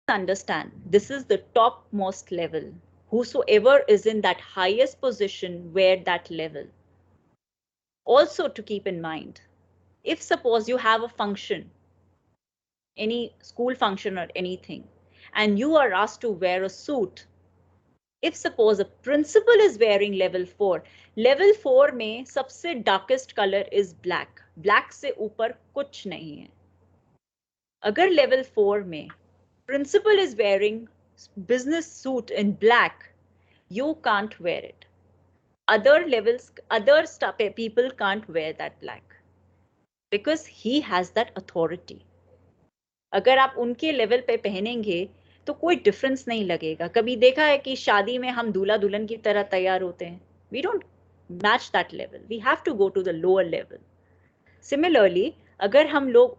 understand this is the topmost level. Whosoever is in that highest position wear that level. Also to keep in mind, if suppose you have a function, any school function or anything, and you are asked to wear a suit, if suppose a principal is wearing level 4 में सबसे darkest color is black. Black से ऊपर कुछ नहीं है. अगर level 4 में principal is wearing business suit in black, you can't wear it. Other levels, people can't wear that black because he has that authority. अगर आप उनके लेवल पे पहनेंगे तो कोई डिफरेंस नहीं लगेगा. कभी देखा है कि शादी में हम दूल्हा दुल्हन की तरह तैयार होते हैं? We don't match that level. We have to go to the lower level. Similarly अगर हम लोग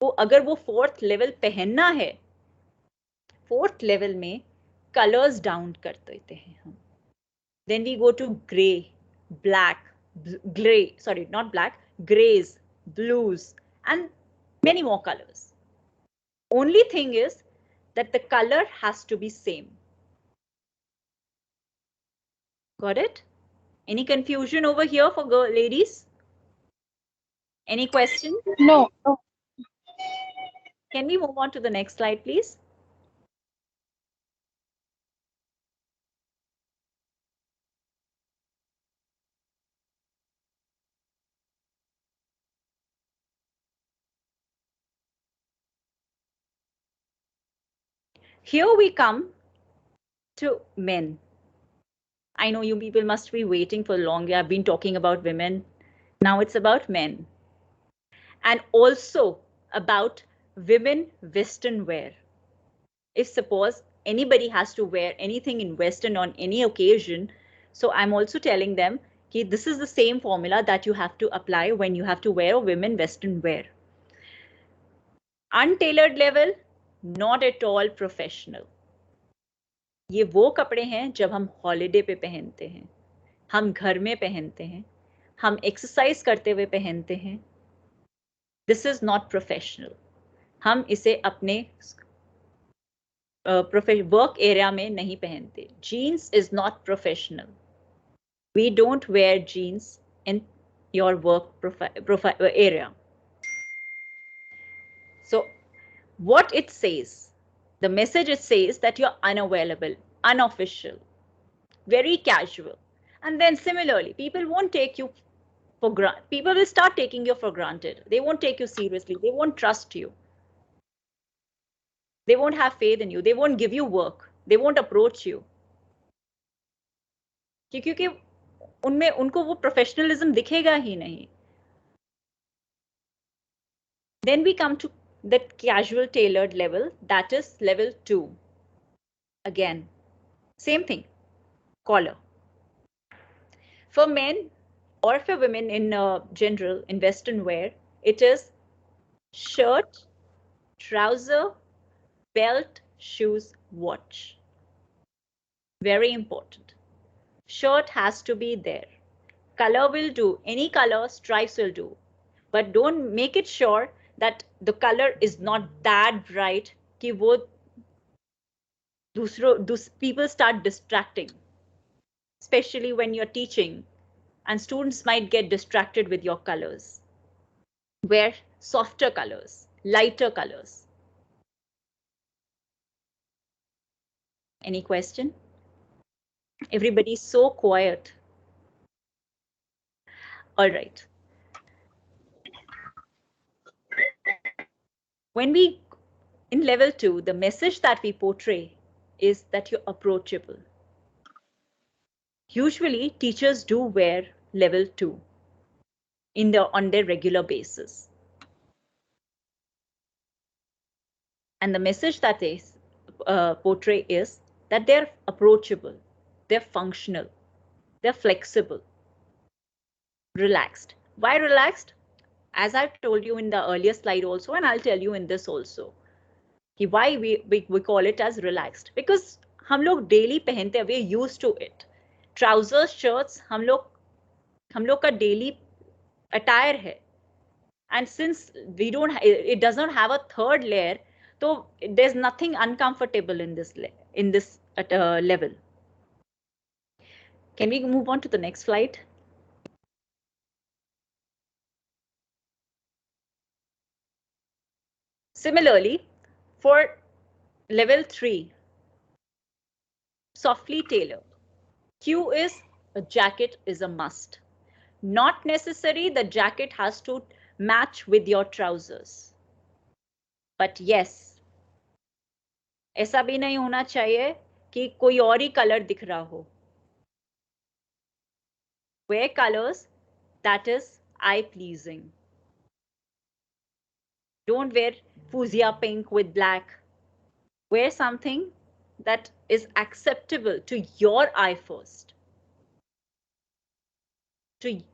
को अगर वो फोर्थ लेवल पहनना है, फोर्थ लेवल में कलर्स डाउन कर देते हैं हम. Then we go to grey, black, grey, sorry not black, greys, blues and many more colors. Only thing is that the color has to be same. Got it? Any confusion over here for ladies? Any question? No. No. Can we move on to the next slide, please? Here we come to men. I know you people must be waiting for long. I've been talking about women. Now it's about men. And also about women Western wear. If suppose anybody has to wear anything in Western on any occasion, so I'm also telling them that this is the same formula that you have to apply when you have to wear a women Western wear. Untailored level, not at all professional. ये वो कपड़े हैं जब हम holiday पे पहनते हैं, हम घर में पहनते हैं, हम एक्सरसाइज करते हुए पहनते हैं. This is not professional. हम इसे अपने वर्क एरिया में नहीं पहनते. Jeans is not professional. We don't wear jeans in your work area. So what it says, the message it says that you're unavailable, unofficial, very casual. And then similarly, people won't take you for granted. People will start taking you for granted. They won't take you seriously. They won't trust you. They won't have faith in you. They won't give you work. They won't approach you. क्योंकि उनमें उनको वो professionalism दिखेगा ही नहीं. Then we come to the casual tailored level, that is level 2. Again, same thing, collar. For men or for women in general, in Western wear, it is shirt, trouser, belt, shoes, watch. Very important. Shirt has to be there. Color will do. Any color, stripes will do. But don't make it sure that the color is not that bright कि वो people start distracting. Especially when you're teaching and students might get distracted with your colors. Wear softer colors, lighter colors. Any question? Everybody's so quiet. All right. When we, in level 2, the message that we portray is that you're approachable. Usually teachers do wear level 2 on their regular basis. And the message that they portray is that they're approachable, they're functional, they're flexible, relaxed. Why relaxed? As I've told you in the earlier slide also, and I'll tell you in this also, why we call it as relaxed. Because हम लोग daily पहनते हैं, we're used to it. Trousers, shirts, हम लोग का daily attire है. And since it does not have a third layer, So there's nothing uncomfortable in this level. Can we move on to the next slide? Similarly, for level 3, softly tailored. Q is a jacket is a must. Not necessary the jacket has to match with your trousers. But yes, ऐसा भी नहीं होना चाहिए कि कोई और ही colour दिख रहा हो. Wear colors that is eye pleasing. Don't wear fuchsia pink with black. Wear something that is acceptable to your eye first.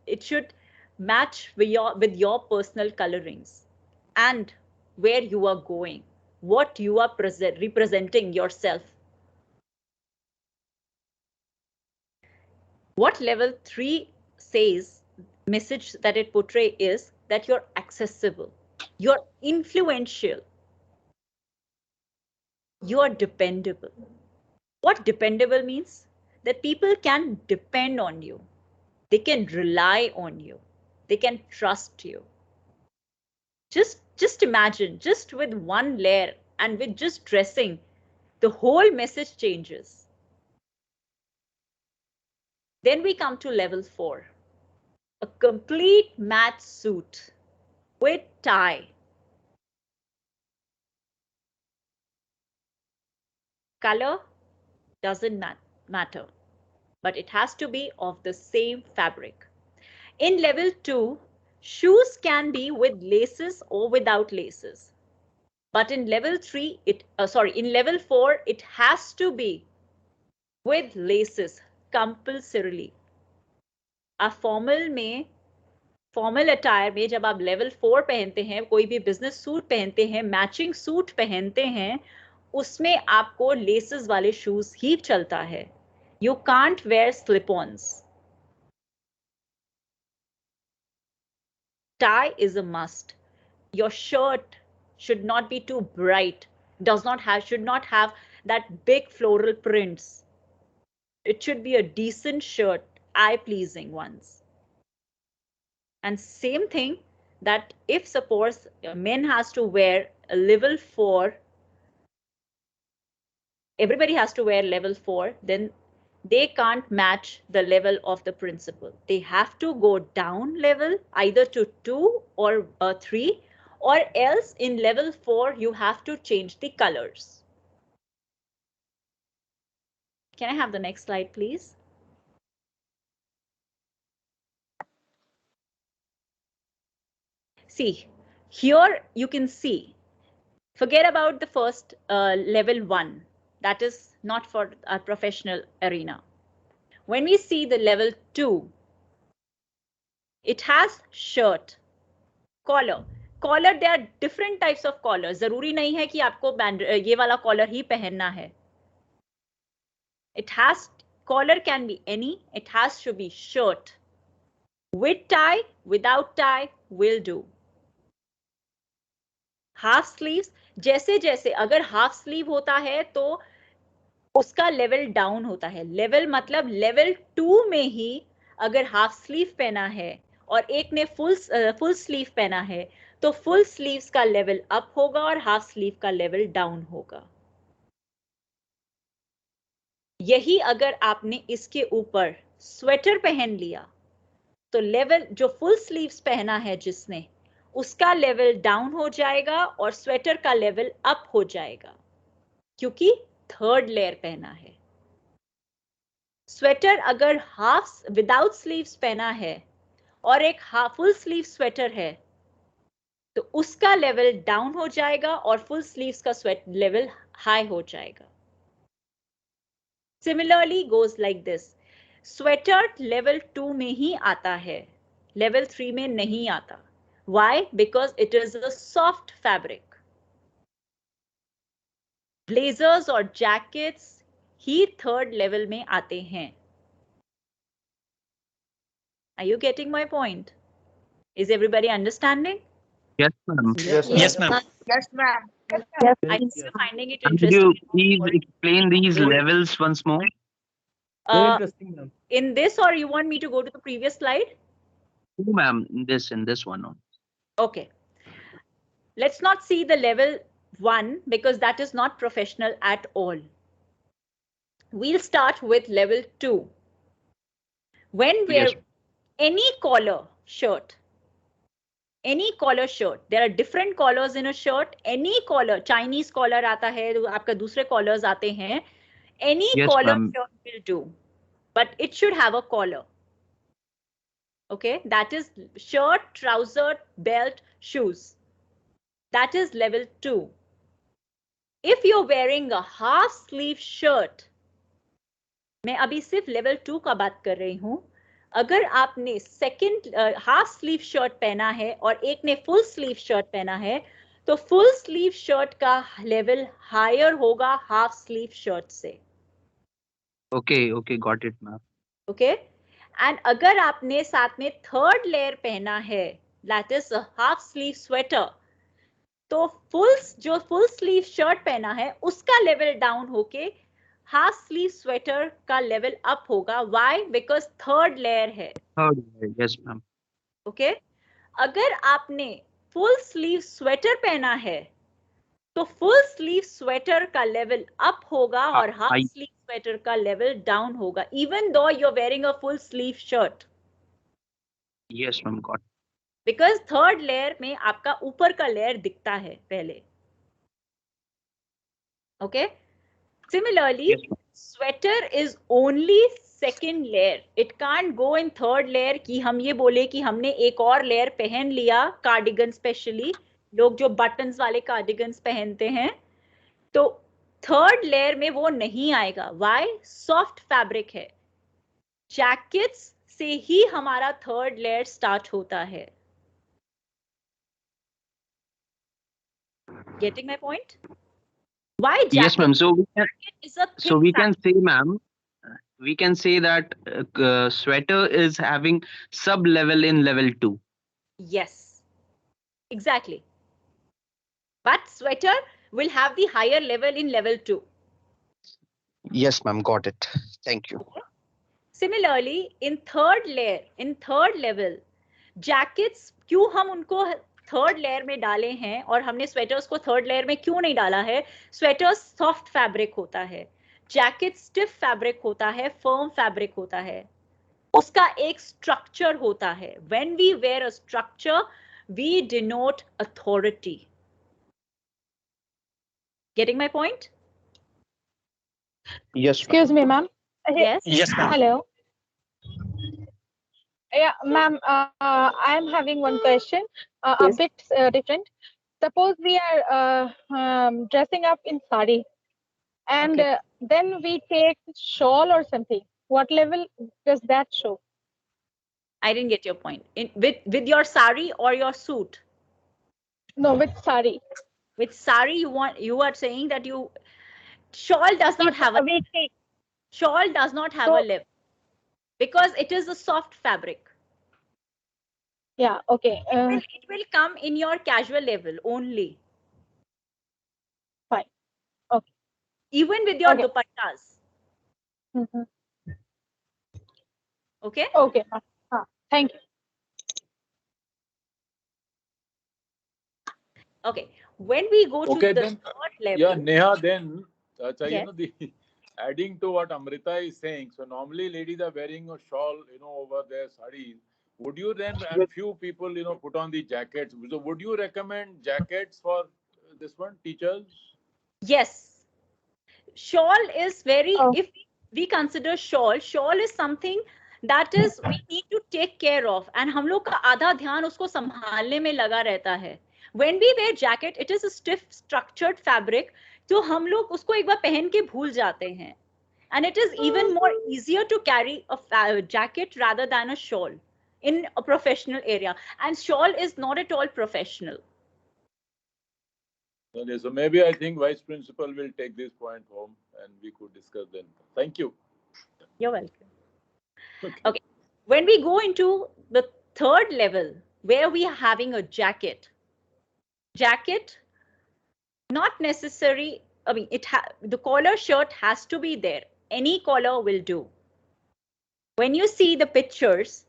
It should match with your personal colorings and where you are going, what you are representing yourself. What level 3 says, message that it portrays is that you're accessible, you're influential, you're dependable. What dependable means? That people can depend on you. They can rely on you. They can trust you. Just imagine, just with one layer and with just dressing, the whole message changes. Then we come to level 4, a complete match suit with tie. Color doesn't matter, but it has to be of the same fabric. In level 2, shoes can be with laces or without laces. But in level 3, in level 4, it has to be with laces compulsorily. A formal attire में जब आप level 4 पहनते हैं, कोई भी business suit पहनते हैं, matching suit पहनते हैं, उसमें आपको लेसेस वाले शूज ही चलता है. You can't wear slip ons. Tie is a must. Your shirt should not be too bright, should not have that big floral prints. It should be a decent shirt, eye-pleasing ones. And same thing, that if suppose men has to wear a level 4, everybody has to wear level 4, then they can't match the level of the principal. They have to go down level either to 2 or 3, or else in level 4 you have to change the colors. Can I have the next slide, please? See, here you can see, forget about the first level 1, that is not for a professional arena. When we see the level 2, it has shirt, collar. There are different types of collars. जरूरी नहीं है कि आपको ये वाला collar ही पहनना है. Collar can be any. It has to be shirt. With tie, without tie will do. Half sleeves, जैसे जैसे अगर हाफ स्लीव होता है तो उसका लेवल डाउन होता है. लेवल मतलब लेवल 2 में ही अगर हाफ स्लीव पहना है और एक ने फुल स्लीव पहना है, तो फुल स्लीव्स का लेवल अप होगा और हाफ स्लीव का लेवल डाउन होगा. यही अगर आपने इसके ऊपर स्वेटर पहन लिया, तो लेवल जो फुल स्लीव्स पहना है जिसने, उसका लेवल डाउन हो जाएगा और स्वेटर का लेवल अप हो जाएगा, क्योंकि थर्ड लेयर पहना है. स्वेटर अगर हाफ विदाउट स्लीव्स पहना है और एक हाफ फुल स्लीव स्वेटर है, तो उसका लेवल डाउन हो जाएगा और फुल स्लीव्स का लेवल हाई हो जाएगा. Similarly goes like this. Sweater level 2 में ही आता है, लेवल 3 में नहीं आता. Why? Because it is a soft fabric. Blazers और jackets ही थर्ड लेवल में आते हैं. Are you getting my point? Is everybody understanding? Yes, ma'am. Yes, ma'am. Yes, ma'am. Yes, ma'am. Yes. I think you're finding it Could you interesting. please explain these Very- levels once more? Very Uh, interesting, ma'am. in this, or you want me to go to the previous slide? Oh, ma'am, in this one. No. Okay. Let's not see the level 1 because that is not professional at all. We'll start with level 2. When we're Yes. any collar shirt, there are different collars in a shirt. Any collar, Chinese collar आता है, आपका दूसरे collars आते हैं. Any Yes, collar ma'am. shirt will do, but it should have a collar. Okay, that is shirt, trouser, belt, shoes. That is level 2. If you're wearing a half sleeve shirt, मैं अभी सिर्फ level 2 का बात कर रही हूं. अगर आपने सेकंड हाफ स्लीव शर्ट पहना है और एक ने फुल स्लीव शर्ट पहना है, तो फुल स्लीव शर्ट का लेवल हायर होगा हाफ स्लीव शर्ट से. Okay, got it, ma'am. Okay, and अगर आपने साथ में थर्ड लेयर पहना है, that is half sleeve sweater, तो जो फुल स्लीव शर्ट पहना है उसका लेवल डाउन होके हाफ स्लीव स्वेटर का लेवल अप होगा. व्हाई? बिकॉज थर्ड लेयर है. Third, yes, ma'am. ओके, अगर आपने फुल स्लीव स्वेटर पहना है तो फुल स्लीव स्वेटर का लेवल अप होगा और हाफ स्लीव स्वेटर का लेवल डाउन होगा, even though you are wearing a full sleeve shirt. Yes, ma'am, got it. Because third layer में आपका ऊपर का लेयर दिखता है पहले. Okay, similarly Yes, ma'am. Sweater is only second layer. It can't go in third layer कि हम ये बोले कि हमने एक और लेयर पहन लिया. कार्डिगन स्पेशली लोग जो बटन्स वाले कार्डिगन्स पहनते हैं, तो थर्ड लेयर में वो नहीं आएगा. व्हाई? सॉफ्ट फैब्रिक है. जैकेट्स से ही हमारा थर्ड लेयर स्टार्ट होता है. Getting my point? Why jacket? Yes, ma'am. So Is a thick we can fabric. say, ma'am, we can say that sweater is having sub level in level 2. Yes, exactly. But sweater will have the higher level in level 2. Yes, ma'am. Got it. Thank you. Similarly, in third level, jackets क्यों हम उनको third layer में डाले हैं और हमने sweaters को third layer में क्यों नहीं डाला है? स्वेटर्स सॉफ्ट फैब्रिक होता है, जैकेट स्टिफ फैब्रिक होता है, फर्म फैब्रिक होता है. उसका एक स्ट्रक्चर होता है. When we wear a structure, we denote authority. Getting my point? Yes, ma'am. Excuse me, ma'am. Yes. Yes, ma'am. Hello. Yeah, ma'am. I am having one question, a bit different. Suppose we are dressing up in sari, and Okay. then we take shawl or something. What level does that show? I didn't get your point. With your sari or your suit? No, with sari. With sari, you are saying that shawl does not have a We take. shawl does not have So- a level because it is a soft fabric. Yeah. Okay. It will come in your casual level only. Fine. Okay. Even with your Okay. dupattas. Mhm. Okay. Okay. Thank you. Okay. When we go to Okay, the then, third level. Yeah, Neha, then, you Yes. know, adding to what Amrita is saying, so normally ladies are wearing a shawl, over their sarees. Would you then, and few people, put on the jackets. So would you recommend jackets for this one, teachers? Yes. Shawl is very, Oh. if we consider shawl is something that is we need to take care of, and हम लोग का आधा ध्यान उसको संभालने में लगा रहता है. When we wear jacket, it is a stiff structured fabric, तो हम लोग उसको एक बार पहन के भूल जाते हैं. And it is even more easier to carry a jacket rather than a shawl in a professional area. And shawl is not at all professional. Okay, so maybe I think Vice Principal will take this point home and we could discuss then. Thank you. You're welcome. Okay. Okay. When we go into the third level, where we are having a jacket, Not necessary. I mean, the collar shirt has to be there. Any collar will do. When you see the pictures,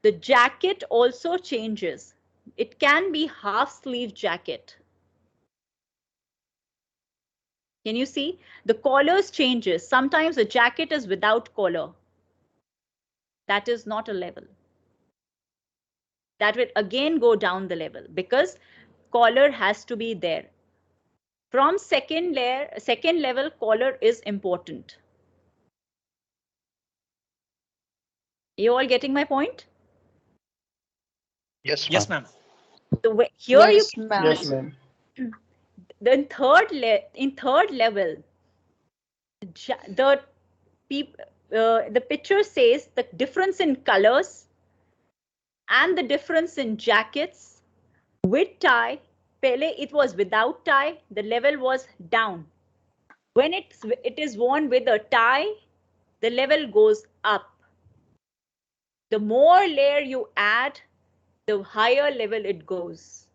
the jacket also changes. It can be half sleeve jacket. Can you see? The collars changes. Sometimes a jacket is without collar. That is not a level. That will again go down the level because collar has to be there. From second level, collar is important. You all getting my point? Yes, Yes, ma'am. ma'am. Here Yes, you ma'am. Yes, ma'am. in third level, the picture says the difference in colors and the difference in jackets with tie. Pehle it was without tie, the level was down. When it is worn with a tie, the level goes up. The more layer you add, the higher level it goes.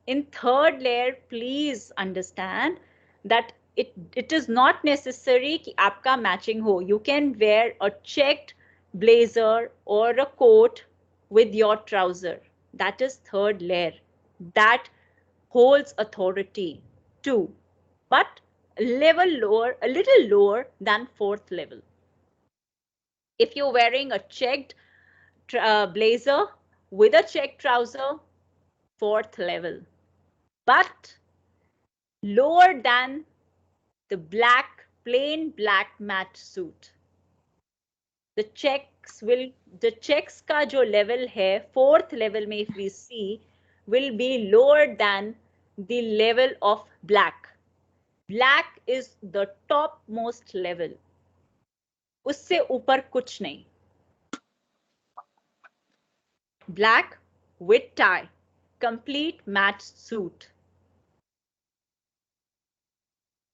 In third layer, please understand that it is not necessary कि आपका matching हो. You can wear a checked blazer or a coat with your trouser. That is third layer. That holds authority too, but level lower, a little lower than fourth level. If you're wearing a checked blazer with a checked trouser, fourth level, but lower than the plain black match suit. The checks का जो level है, fourth level में if we see, will be lower than the level of black. Black is the topmost level. उससे ऊपर कुछ नहीं. Black with tie, complete matched suit.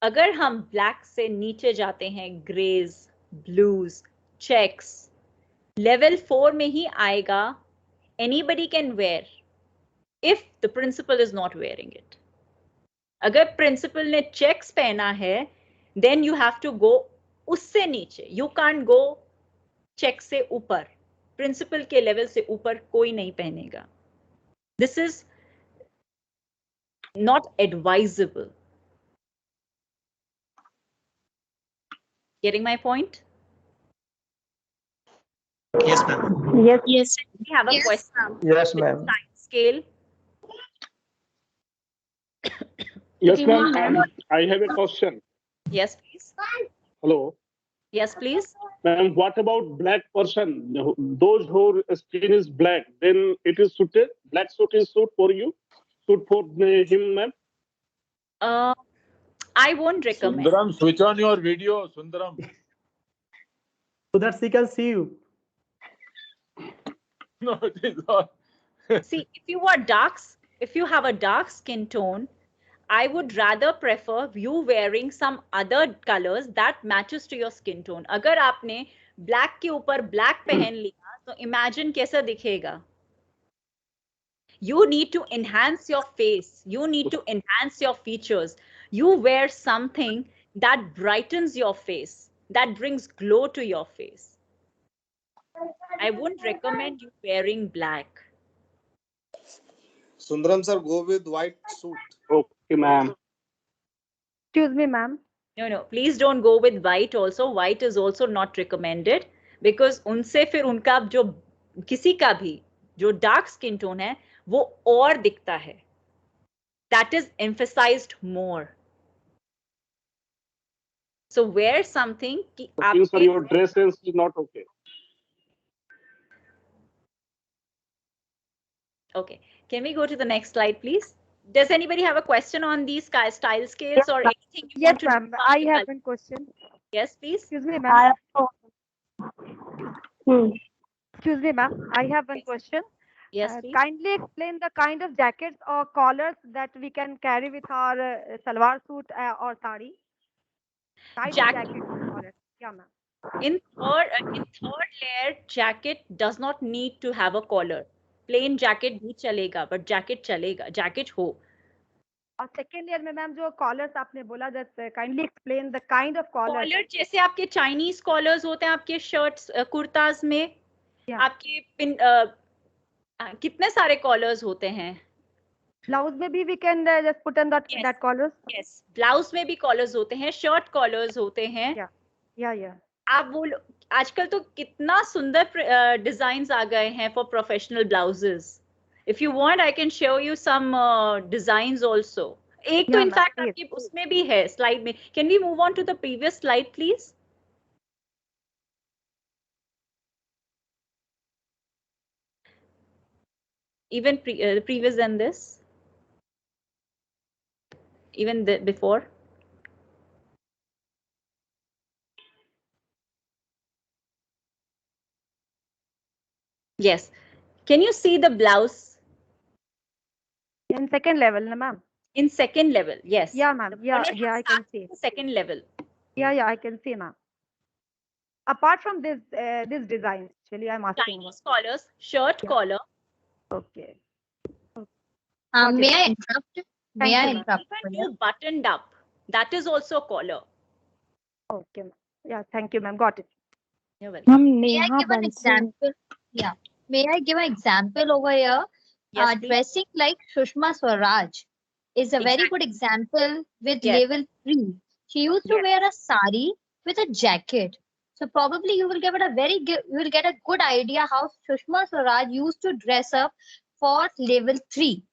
अगर हम ब्लैक से नीचे जाते हैं, ग्रेज, ब्लूज, चेक्स, लेवल 4 में ही आएगा. Anybody can wear if the principal is not wearing it. अगर प्रिंसिपल ने चेक्स पहना है, then you have to go उससे नीचे. यू कांट गो चेक से ऊपर. प्रिंसिपल के लेवल से ऊपर कोई नहीं पहनेगा. This is not advisable. Getting my point? Yes, ma'am. Yes. Yes. We have a question. Yes, ma'am. Size scale. Yes, ma'am. I have a question. Yes, please. Hello. Yes, please. Ma'am, what about black person? Those whose skin is black, then it is suited. Black suit is suit for you. Suit for him, ma'am. I won't recommend. Sundaram, switch on your video, Sundaram. So that she can see you. No, it is not. See, if you have a dark skin tone, I would rather prefer you wearing some other colors that matches to your skin tone. अगर आपने black के ऊपर black पहन लिया, तो imagine कैसा दिखेगा. You need to enhance your face. You need to enhance your features. You wear something that brightens your face, that brings glow to your face. I wouldn't recommend you wearing black. Sundaram sir, go with white suit. Okay, ma'am. Excuse me, ma'am. No, please don't go with white also. White is also not recommended because उनसे फिर उनका जो किसी का भी जो dark skin tone है, वो और दिखता है. That is emphasized more. So wear something कि Okay, sir, your dress sense is not okay. Okay, can we go to the next slide, please? Does anybody have a question on these style scales or anything? Yes, ma'am. I have one question. Yes, please. Excuse me, ma'am. Excuse me, ma'am. I have one question. Yes, please. Kindly explain the kind of jackets or collars that we can carry with our salwar suit or sari. Jacket. Yeah, ma'am. In third layer, jacket does not need to have a collar. Plain jacket भी चलेगा, but jacket चलेगा, jacket हो. और second layer में ma'am जो collars आपने बोला, just kindly explain the kind of collar. Collar जैसे आपके चाइनीज कॉलर्स होते हैं आपके शर्ट्स कुर्ताज में, आपके पिन कितने सारे कॉलर्स होते हैं. ब्लाउज में भी we can just put in that collars. Yes, blouse में भी कॉलर्स होते हैं, शर्ट कॉलर्स होते हैं. या आप वो आजकल तो कितना सुंदर डिजाइन्स आ गए हैं for professional blouses. If you want I can show you some designs also. एक तो इनफैक्ट आपके उसमें भी है स्लाइड में. Can we move on to the previous slide please? Even previous than this, even before. Yes, can you see the blouse in second level, na ma'am? In second level, yes. Yeah ma'am, yeah I can see. Second level. Yeah I can see ma'am. Apart from this design, actually I'm asking Chinese collars, shirt collar. Okay. May I interrupt? May I interrupt? Even buttoned up, that is also a collar. Okay, yeah, thank you ma'am, got it. You're welcome. May I give an example? Yeah, may I give an example over here? Yes, dressing like Sushma Swaraj is a very good example with level 3. She used to wear a sari with a jacket. So probably you will get a good idea how Sushma Swaraj used to dress up for level 3.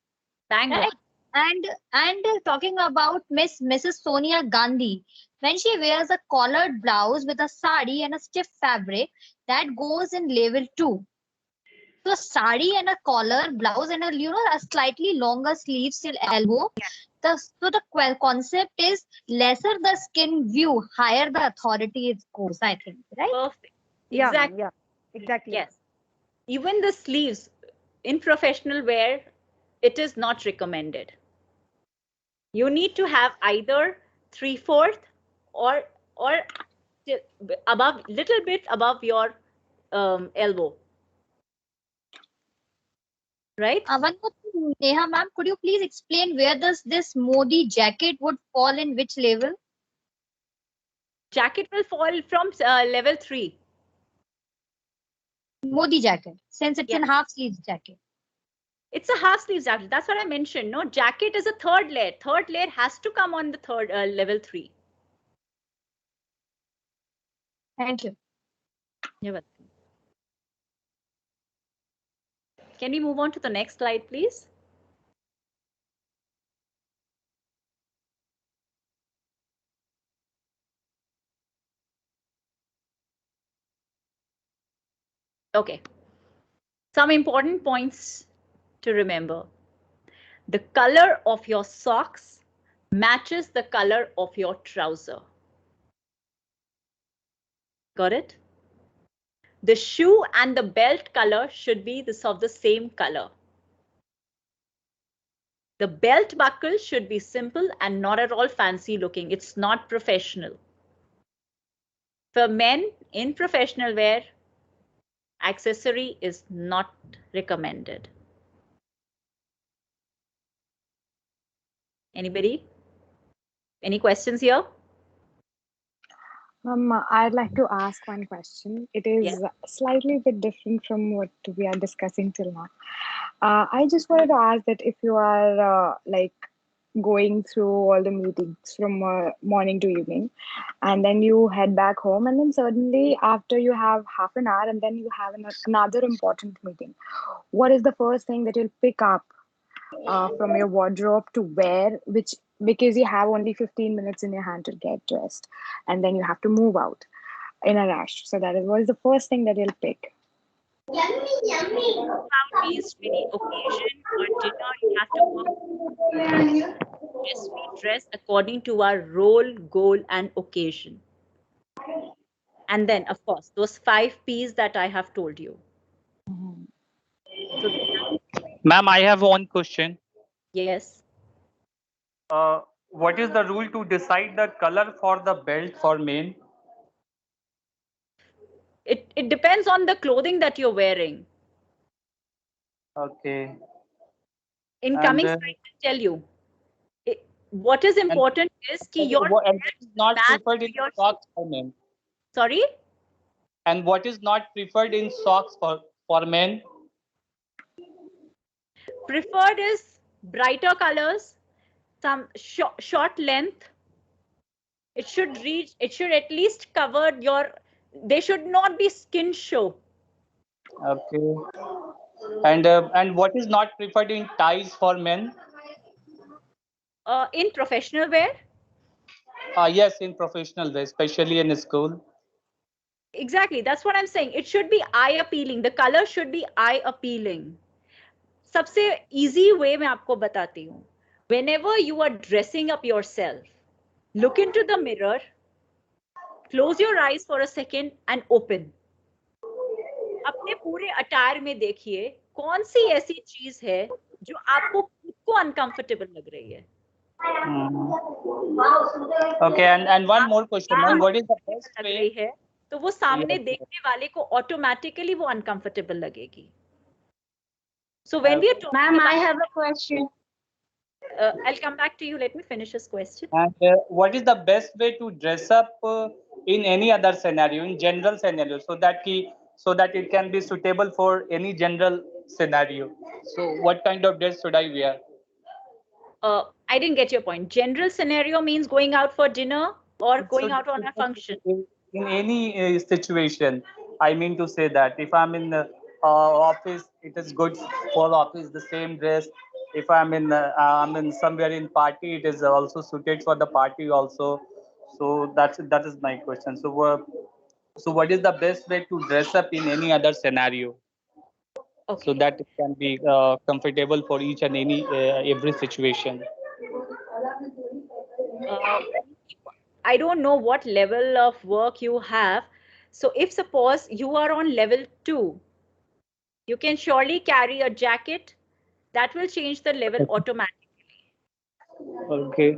Bang on. And talking about Mrs. Sonia Gandhi, when she wears a collared blouse with a sari and a stiff fabric, that goes in level 2. So sari and a collar, blouse and a slightly longer sleeves till elbow. So the concept is lesser the skin view, higher the authority it goes, I think, right? Perfect. Exactly. Yes. Even the sleeves in professional wear, it is not recommended. You need to have either 3/4 or above, little bit above your elbow. Right? One more thing, Neha ma'am, could you please explain where does this Modi jacket would fall in which level? Jacket will fall from level 3. Modi jacket, since it's in half sleeves jacket. It's a half sleeves jacket. That's what I mentioned. No, jacket is a third layer. Third layer has to come on the third level 3. Thank you. You're welcome. Can we move on to the next slide, please? Okay. Some important points to remember. The color of your socks matches the color of your trouser. Got it? The shoe and the belt color should be of the same color. The belt buckle should be simple and not at all fancy looking. It's not professional. For men in professional wear, accessory is not recommended. Anybody? Any questions here? I'd like to ask one question. It is slightly bit different from what we are discussing till now. I just wanted to ask that if you are like going through all the meetings from morning to evening, and then you head back home, and then suddenly after you have half an hour and then you have another important meeting, what is the first thing that you'll pick up from your wardrobe to wear, because you have only 15 minutes in your hand to get dressed, and then you have to move out in a rush? So that is what is the first thing that you'll pick. Boundaries, any occasion or dinner, you have to work. Yes, we dress according to our role, goal, and occasion. And then, of course, those 5 P's that I have told you. So, ma'am, I have one question. Yes. What is the rule to decide the color for the belt for men? It depends on the clothing that you're wearing. Okay. In And, coming slides, I'll tell you. What is important is ki your what is not match preferred in your socks for men? Sorry? And what is not preferred in socks for men? Preferred is brighter colors, some short length. It should at least cover your, they should not be skin show. Okay. And what is not preferred in ties for men? In professional wear? Yes, in professional wear, especially in school. Exactly, that's what I'm saying. It should be eye appealing. The color should be eye appealing. सबसे easy way मैं आपको बताती हूँ. Whenever you are dressing up yourself, look into the mirror, close your eyes for a second and open. अपने पूरे attire में देखिए कौन सी ऐसी चीज है जो आपको खुद को अनकंफर्टेबल लग रही है. Okay, and one more question, ma'am. What is the best लग way? रही है तो वो सामने Yes, देखने वाले को ऑटोमेटिकली वो अनकंफर्टेबल लगेगी. So when we are talking Ma'am, I about, have a question. I'll come back to you. Let me finish this question. And what is the best way to dress up in any other scenario, in general scenario, so that it can be suitable for any general scenario? So what kind of dress should I wear? I didn't get your point. General scenario means going out for dinner or going out on a function. In any situation, I mean to say that if I'm in the office, it is good for office, the same dress. If I'm in somewhere in party, it is also suited for the party also. So that is my question. So what is the best way to dress up in any other scenario? Okay. So that it can be comfortable for each and every situation. I don't know what level of work you have. So if suppose you are on level 2, you can surely carry a jacket that will change the level automatically. Okay.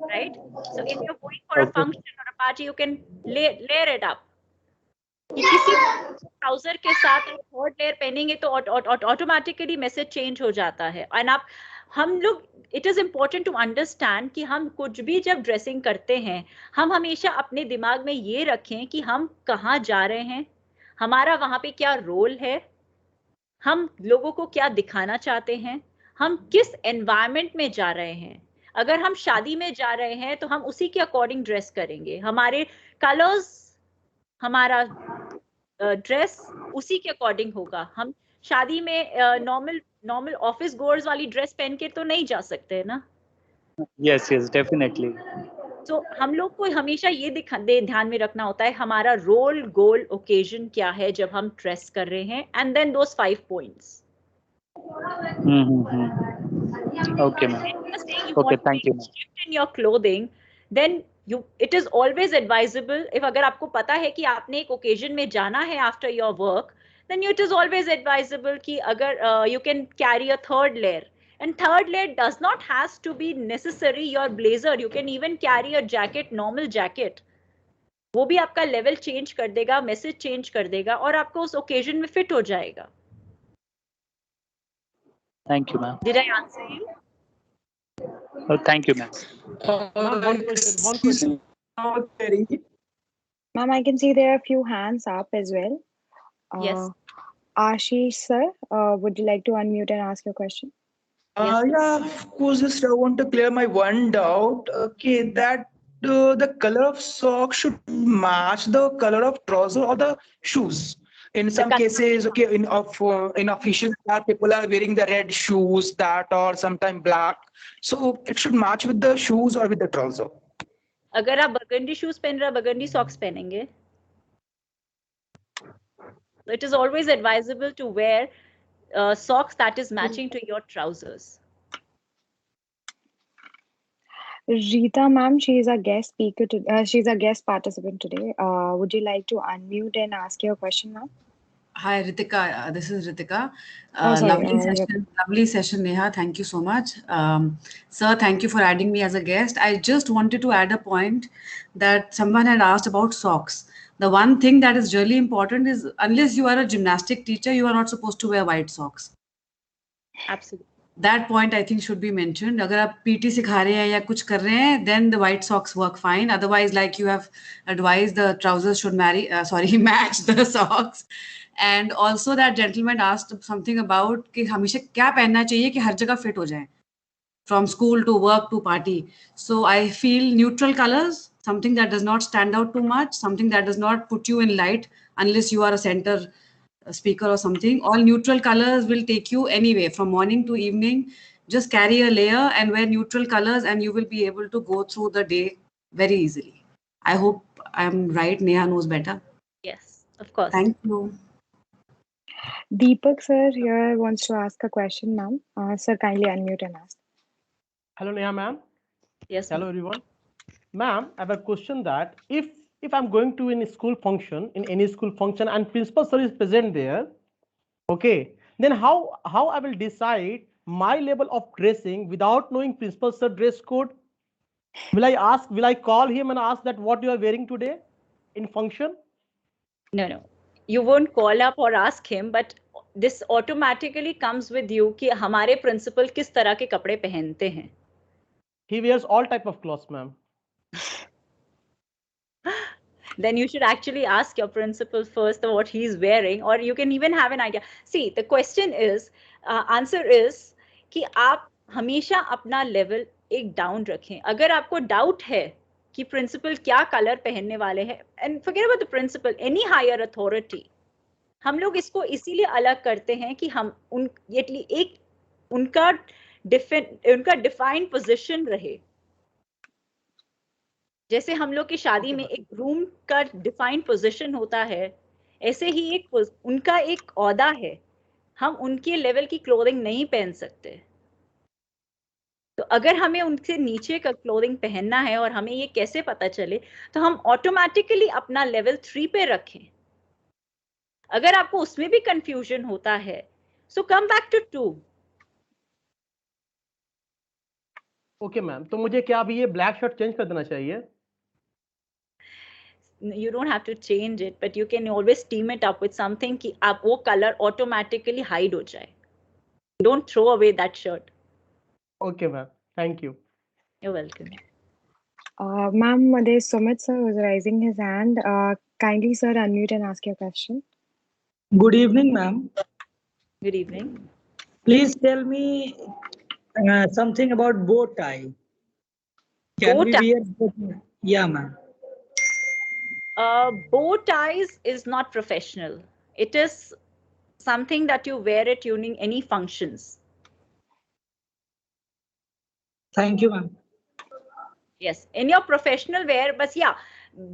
Right? So if you're going for a function or a party, you can layer it up. कि किसी trouser के साथ आप third layer पहनेंगे तो automatically message change हो जाता है. एंड आप हम लोग it is important to understand कि हम कुछ भी जब ड्रेसिंग करते हैं हम हमेशा अपने दिमाग में ये रखें कि हम कहाँ जा रहे हैं, हमारा वहां पे क्या रोल है, हम लोगों को क्या दिखाना चाहते हैं, हम किस एनवायरनमेंट में जा रहे हैं. अगर हम शादी में जा रहे हैं तो हम उसी के अकॉर्डिंग ड्रेस करेंगे. हमारे कलर्स, हमारा ड्रेस उसी के अकॉर्डिंग होगा. हम शादी में नॉर्मल ऑफिस गोअर्स वाली ड्रेस पहन के तो नहीं जा सकते ना. Yes, definitely. तो हम लोग को हमेशा ये ध्यान में रखना होता है हमारा रोल, गोल, ओकेजन क्या है जब हम ड्रेस कर रहे हैं. And then those 5 points. Okay, ma'am. Okay, thank you. In your clothing, then it is always advisable, if अगर आपको पता है कि आपने एक occasion में जाना है after your work, then it is always advisable कि अगर you can carry a third layer. And third layer does not has to be necessary your blazer. You can even carry a jacket, normal jacket. वो भी आपका level change कर देगा, message change कर देगा और आपको उस occasion में fit हो जाएगा. Thank you, ma'am. Did I answer you? Oh, thank you, ma'am. One question. Ma'am, I can see there are a few hands up as well. Yes. Ashish sir, would you like to unmute and ask your question? Yeah, of course. Just I want to clear my one doubt. Okay, that the color of socks should match the color of trouser or the shoes. In some cases, okay, in official wear, people are wearing the red shoes, that or sometimes black. So it should match with the shoes or with the trouser. अगर आप burgundy shoes पहन रहे हैं, burgundy socks पहनेंगे. So it is always advisable to wear socks that is matching to your trousers. Rita ma'am, she is a guest speaker. She's a guest participant today. Would you like to unmute and ask your question, ma'am? Hi, Ritika. This is Ritika. Sorry, lovely session, Neha. Thank you so much. Sir, thank you for adding me as a guest. I just wanted to add a point that someone had asked about socks. The one thing that is really important is unless you are a gymnastic teacher, you are not supposed to wear white socks. Absolutely. That point I think should be mentioned. अगर आप PT सिखा रहे हैं या कुछ कर रहे हैं, then the white socks work fine. Otherwise, like you have advised, the trousers should match the socks. And also that gentleman asked something about कि हमेशा क्या पहनना चाहिए कि हर जगह fit हो जाए, from school to work to party. So I feel neutral colors, something that does not stand out too much, something that does not put you in light unless you are a center speaker or something. All neutral colors will take you anyway from morning to evening. Just carry a layer and wear neutral colors and you will be able to go through the day very easily. I hope I'm right. Neha knows better. Yes, of course. Thank you. Deepak sir here wants to ask a question, ma'am. Sir, kindly unmute and ask. Hello, Neha ma'am. Yes. Hello, everyone. Ma'am, I have a question that if I'm going to in a school function, in any school function, and principal sir is present there, okay, then how I will decide my level of dressing without knowing principal sir dress code? Will I call him and ask that what you are wearing today in function? No. You won't call up or ask him, but this automatically comes with you कि हमारे principal किस तरह के कपड़े पहनते हैं. He wears all type of clothes, ma'am. Then you should actually ask your principal first what he's wearing, or you can even have an idea. See, the question is, answer is कि आप हमेशा अपना level एक down रखें. अगर आपको doubt है कि principal क्या color पहनने वाले हैं, and forget about the principal, any higher authority, हम लोग इसको इसीलिए अलग करते हैं कि हम उनका डिफाइंड पोजीशन रहे. जैसे हम लोग की शादी में एक रूम का डिफाइंड पोजीशन होता है, ऐसे ही उनका एक ओहदा है. हम उनके लेवल की क्लोथिंग नहीं पहन सकते. तो अगर हमें उनसे नीचे का क्लोथिंग पहनना है और हमें ये कैसे पता चले, तो हम ऑटोमेटिकली अपना लेवल 3 पे रखें. अगर आपको उसमें भी कंफ्यूजन होता है, so come back to 2. Okay ma'am, तो मुझे क्या अभी ये ब्लैक शर्ट चेंज कर देना चाहिए? You don't have to change it, but you can always team it up with something कि आप वो कलर ऑटोमेटिकली हाइड हो जाए. Don't throw away that shirt. Okay, ma'am. Thank you. You're welcome. Ma'am, there's Sumit sir who's raising his hand. Kindly sir unmute and ask your question. Good evening, ma'am. Good evening. Please tell me something about bow tie. Can we wear bow tie? Yeah, ma'am. Bow ties is not professional. It is something that you wear it during any functions. Thank you, ma'am. Yes, in your professional wear, but yeah,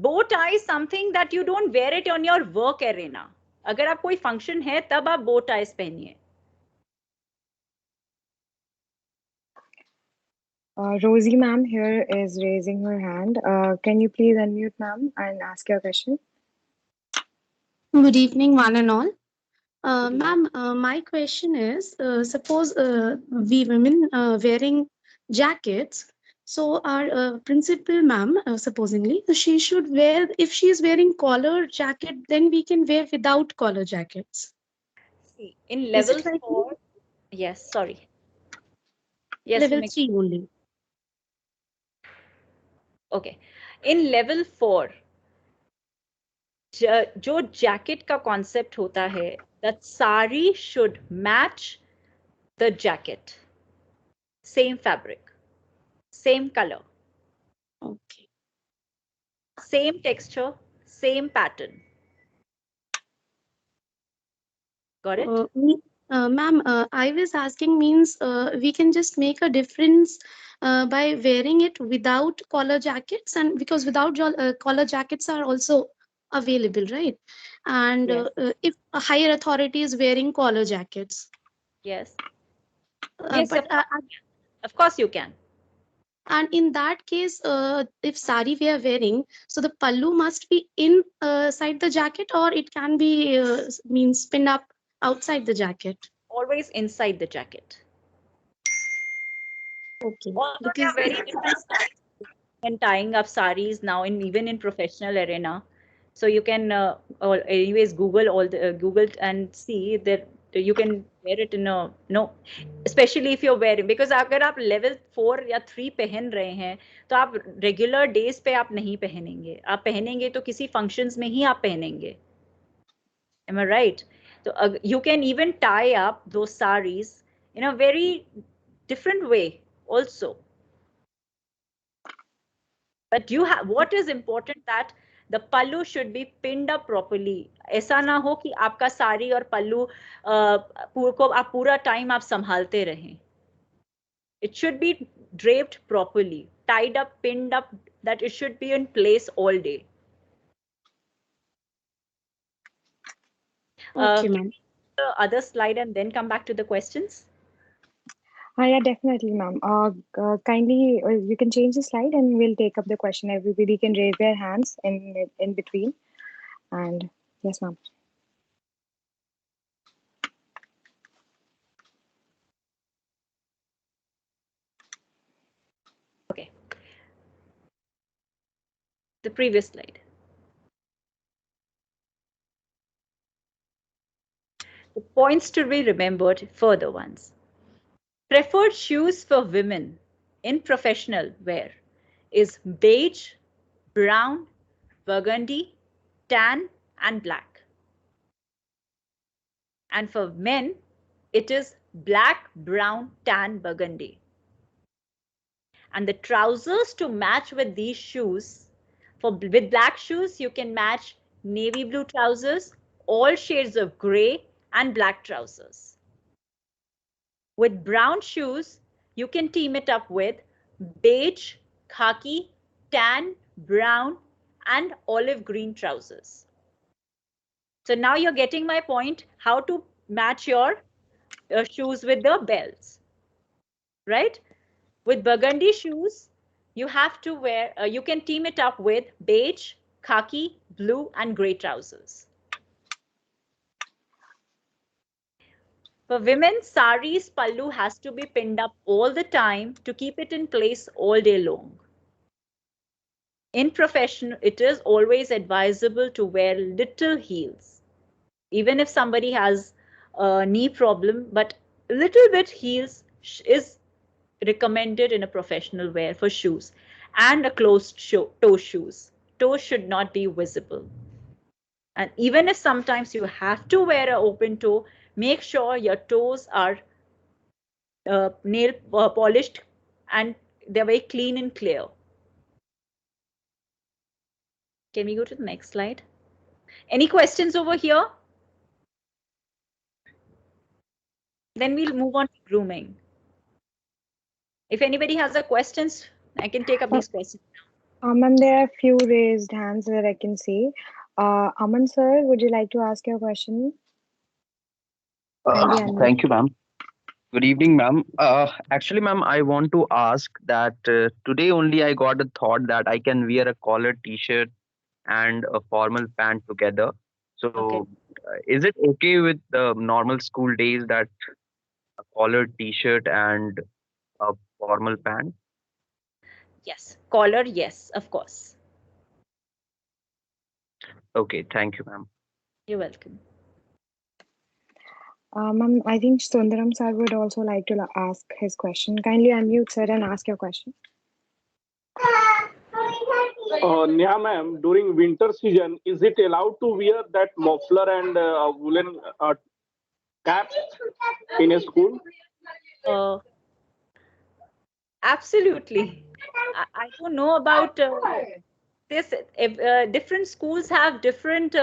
bow tie is something that you don't wear it on your work arena. अगर आप कोई function है, तब आप bow ties पहनिए. Rosie ma'am here is raising her hand. Can you please unmute ma'am and ask your question? Good evening, one and all. Ma'am, my question is, suppose we women wearing jackets, so our principal ma'am, supposingly, she should wear, if she is wearing collar jacket, then we can wear without collar jackets. See, in level 4, yes, sorry. Yes, level 3 only. Okay. In level 4, जो jacket का concept होता है, that sari should match the jacket. Same fabric, same color. Okay. Same texture, same pattern. Got it? Ma'am, I was asking means we can just make a difference by wearing it without collar jackets, and because without collar jackets are also available, right? And Yes. if a higher authority is wearing collar jackets. Yes. Yes, but of course you can. And in that case, if sari we are wearing, so the pallu must be inside the jacket, or it can be means pinned up outside the jacket. Always inside the jacket. Okay. Although there are very different styles and tying up saris now, even in professional arena. So you can anyways Google and see that you can wear it in a no, especially if you're wearing, because अगर आप level 4 या 3 पहन रहे हैं तो आप regular days पे आप नहीं पहनेंगे, आप पहनेंगे तो किसी functions में ही आप पहनेंगे. Am I right? So you can even tie up those saris in a very different way also. But you have, what is important that the pallu should be pinned up properly. ऐसा ना हो कि आपका साड़ी और पल्लू को आप पूरा time आप संभालते रहें. It should be draped properly, tied up, pinned up, that it should be in place all day. Okay, ma'am. The other slide and then come back to the questions. Yeah, definitely, ma'am. Kindly, you can change the slide and we'll take up the question. Everybody can raise their hands in between. And yes, ma'am. Okay. The previous slide. The points to be remembered, further ones. Preferred shoes for women in professional wear is beige, brown, burgundy, tan, and black. And for men, it is black, brown, tan, burgundy. And the trousers to match with these shoes, with black shoes, you can match navy blue trousers, all shades of gray, and black trousers. With brown shoes, you can team it up with beige, khaki, tan, brown, and olive green trousers. So now you're getting my point, how to match your shoes with the belts, right? With burgundy shoes, you have to wear, you can team it up with beige, khaki, blue, and gray trousers. For women, saris pallu has to be pinned up all the time to keep it in place all day long. In profession, it is always advisable to wear little heels. Even if somebody has a knee problem, but little bit heels is recommended in a professional wear for shoes, and a closed toe shoes. Toes should not be visible. And even if sometimes you have to wear an open toe, make sure your toes are nail polished and they're very clean and clear. Can we go to the next slide? Any questions over here? Then we'll move on to grooming. If anybody has a questions, I can take up these questions now. Ma'am, there are few raised hands that I can see. Aman sir, would you like to ask your question? Thank you, ma'am. Good evening, ma'am. Actually, ma'am, I want to ask that today only I got a thought that I can wear a collared t-shirt and a formal pant together. So is it okay with the normal school days that a collared t-shirt and a formal pant? Yes, collar, yes, of course. Okay, thank you, ma'am. You're welcome. Ma'am, I think Sundaram sir would also like to ask his question. Kindly unmute sir and ask your question. Neha ma'am, during winter season, is it allowed to wear that muffler and woolen cap in a school? Absolutely. I don't know about this. Different schools have different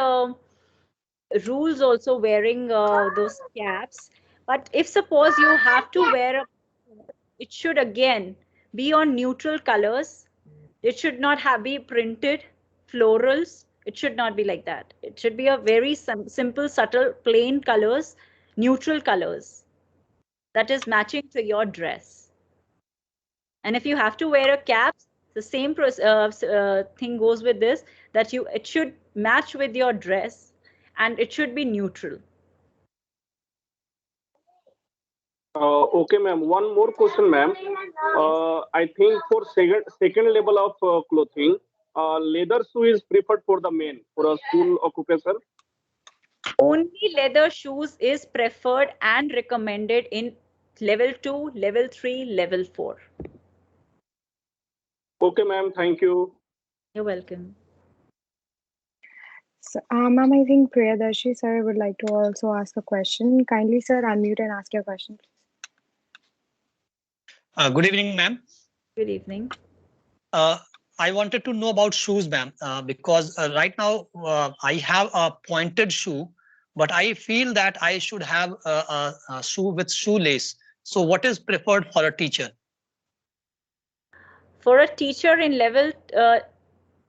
rules also wearing those caps. But if suppose you have to wear, it should again be on neutral colors. It should not be printed florals. It should not be like that. It should be a very simple, subtle, plain colors, neutral colors that is matching to your dress. And if you have to wear a cap, the same thing goes with this, that it should match with your dress and it should be neutral. Okay, ma'am. One more question, ma'am. I think for second level of clothing, leather shoe is preferred for the men for a school occupation. Only leather shoes is preferred and recommended in level 2, level 3, level 4. Okay, ma'am. Thank you. You're welcome. So, ma'am, I think Priyadarshi sir would like to also ask a question. Kindly, sir, unmute and ask your question, please. Good evening, ma'am. Good evening. I wanted to know about shoes, ma'am, because right now I have a pointed shoe, but I feel that I should have a shoe with shoelace. So what is preferred for a teacher? For a teacher in level,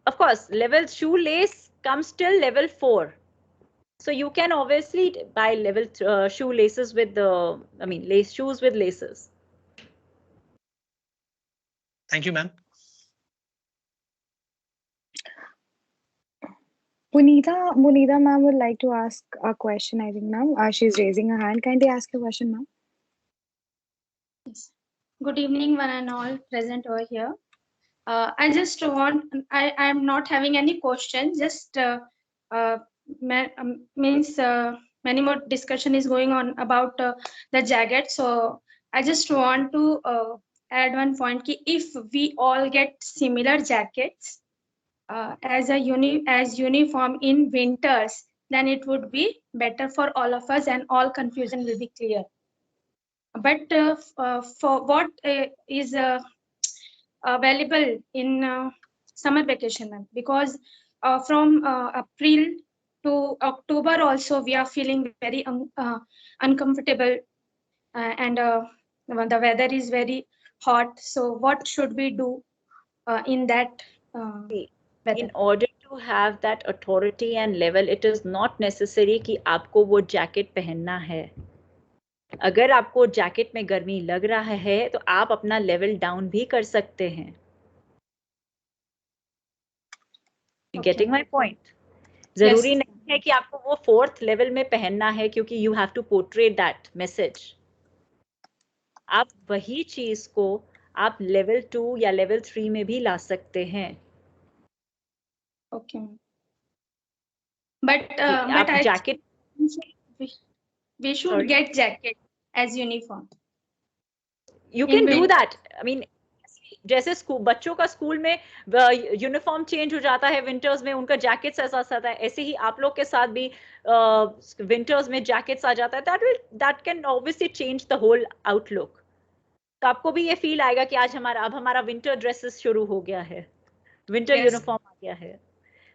of course, level shoelace comes till level 4. So you can obviously buy level shoelaces with the, lace shoes with laces. Thank you, ma'am. Munida ma'am would like to ask a question, I think, ma'am. She's raising her hand. Kindly ask your question, ma'am. Yes. Good evening, one and all present over here. I just want, I'm not having any question, just means many more discussion is going on about the jacket. So I just want to add one point, ki if we all get similar jackets as uniform in winters, then it would be better for all of us and all confusion will be clear. But for what is available in summer vacation, because from April to October also we are feeling very uncomfortable and the weather is very hot. So what should we do in that weather? In order to have that authority and level, it is not necessary कि आपको वो jacket पहनना है. अगर आपको jacket में गर्मी लग रहा है तो आप अपना लेवल डाउन भी कर सकते हैं. Getting my point? जरूरी नहीं है कि आपको वो 4th लेवल में पहनना है क्योंकि you have to portray that message. आप वही चीज को आप लेवल 2 या लेवल 3 में भी ला सकते हैं. Okay. But I jacket. We should get jacket as uniform. You can do that. I mean, जैसे बच्चों का स्कूल में यूनिफॉर्म चेंज हो जाता है विंटर्स में, उनका जैकेट्स ऐसा आता है, ऐसे ही आप लोग के साथ भी विंटर्स में जैकेट्स आ जाता है. that can obviously change the whole outlook. तो आपको भी ये फील आएगा कि आज अब हमारा विंटर ड्रेसेस शुरू हो गया है, विंटर यूनिफॉर्म आ गया है.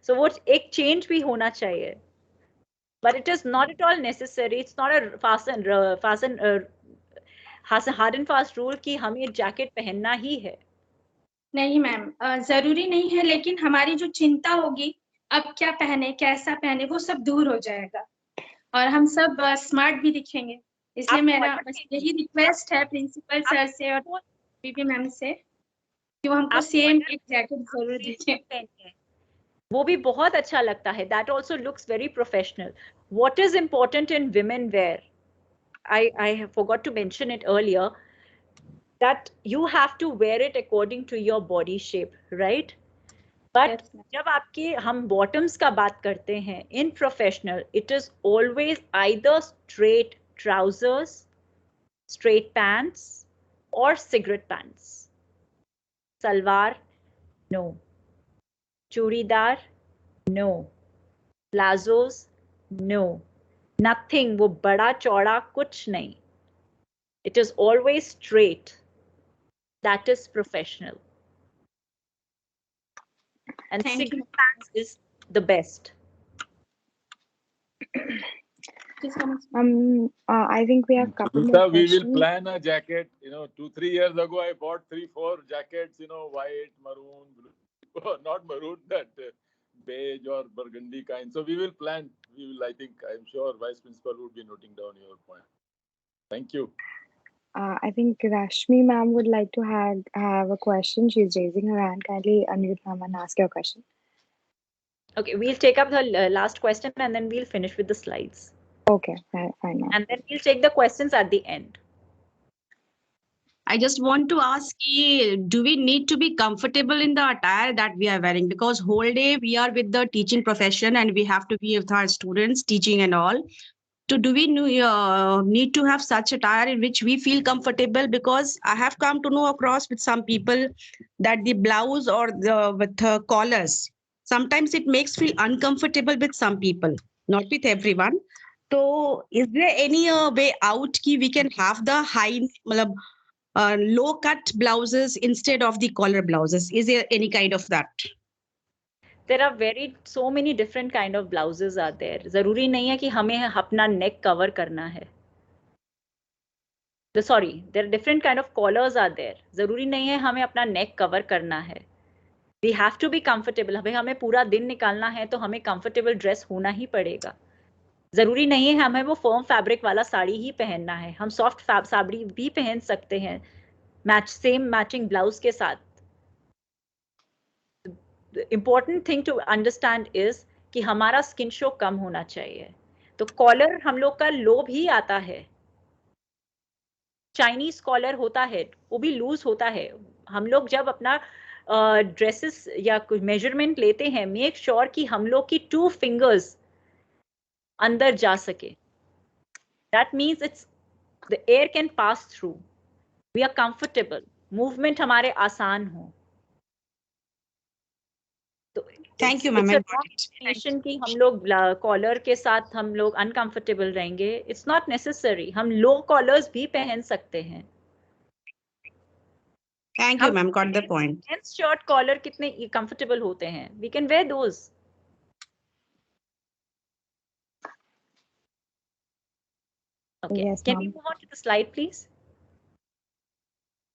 So वो एक चेंज भी होना चाहिए. But it is not at all necessary. It's not a hard and fast rule कि हमें जैकेट पहनना ही है. नहीं मैम, जरूरी नहीं है, लेकिन हमारी जो चिंता होगी अब क्या पहने, कैसा पहने, वो सब दूर हो जाएगा और हम सब स्मार्ट भी दिखेंगे. इसलिए मेरा बस यही रिक्वेस्ट है प्रिंसिपल सर से और बीबी मैम से कि वो हमको सेम एक जैकेट जरूर दीजिए. वो भी बहुत अच्छा लगता है. That also looks very professional. What is important in women wear? I forgot to mention it earlier, that you have to wear it according to your body shape, right? But जब आपके हम bottoms का बात करते हैं in professional, it is always either straight trousers, straight pants, or cigarette pants. Salwar, no. Churidar, no. Plazos, no. Nothing, वो बड़ा चौड़ा कुछ नहीं. It is always straight. That is professional. And cigarette pants is the best. I think we have couple more Sir, we questions. will plan a jacket. 2-3 years ago, I bought 3-4 jackets. White, maroon, blue, not maroon, that beige or burgundy kind. So we will plan. I think, I'm sure Vice Principal would be noting down your point. Thank you. I think Rashmi ma'am would like to have a question. She's raising her hand. Kindly unmute ma'am and ask your question. Okay, we'll take up the last question and then we'll finish with the slides. Okay, fine ma'am. And then we'll take the questions at the end. I just want to ask, do we need to be comfortable in the attire that we are wearing? Because whole day we are with the teaching profession and we have to be with our students teaching and all. So do we need to have such attire in which we feel comfortable? Because I have come to know across with some people that the blouse or the with collars, sometimes it makes feel uncomfortable with some people, not with everyone. So is there any way out ki we can have the high, low cut blouses instead of the collar blouses? Is there any kind of that? There are so many different kind of blouses are there. जरूरी नहीं है कि हमें अपना neck cover करना है. Sorry, there are different kind of collars are there. जरूरी नहीं है हमें अपना neck cover करना है. We have to be comfortable. भाई हमें पूरा दिन निकालना है तो हमें comfortable dress होना ही पड़ेगा. जरूरी नहीं है हमें वो फर्म फैब्रिक वाला साड़ी ही पहनना है. हम सॉफ्ट साड़ी भी पहन सकते हैं सेम मैचिंग ब्लाउज के साथ. The important thing to understand is कि हमारा स्किन शो कम होना चाहिए. तो कॉलर हम लोग का लो भी आता है. चाइनीज कॉलर होता है, वो भी लूज होता है. हम लोग जब अपना ड्रेसेस या कुछ मेजरमेंट लेते हैं, मेक श्योर कि हम लोग की 2 फिंगर्स अंदर जा सके. That means the air can pass through. We are comfortable. Movement हमारे आसान हो. Thank you, ma'am. एक्सप्लेनेशन कि हम लोग कॉलर के साथ हम लोग अनकंफर्टेबल रहेंगे. It's not necessary. हम लो कॉलर्स भी पहन सकते हैं. Thank you, ma'am. Got the point. Men's short collar कितने कंफर्टेबल होते हैं. We can wear those. Okay. Yes, Can we move on to the slide, please?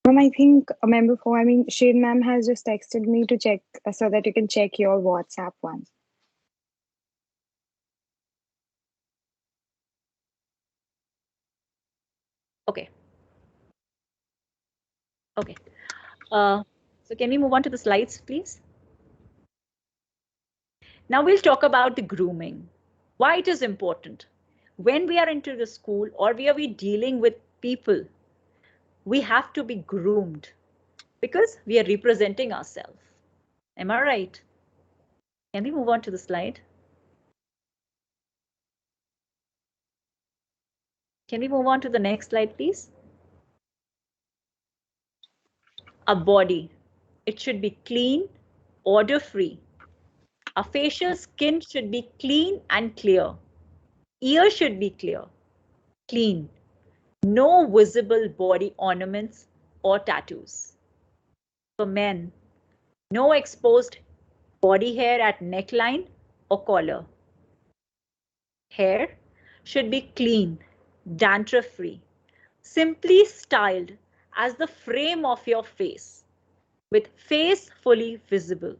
Ma'am, I think before, Shane ma'am has just texted me to check so that you can check your WhatsApp one. Okay. Okay. So can we move on to the slides, please? Now we'll talk about the grooming. Why it is important. When we are into the school or we are dealing with people, we have to be groomed because we are representing ourselves. Am I right? Can we move on to the slide? Can we move on to the next slide, please? A body, it should be clean, odor-free. A facial skin should be clean and clear. Ears should be clear, clean. No visible body ornaments or tattoos. For men, no exposed body hair at neckline or collar. Hair should be clean, dandruff-free, simply styled as the frame of your face, with face fully visible.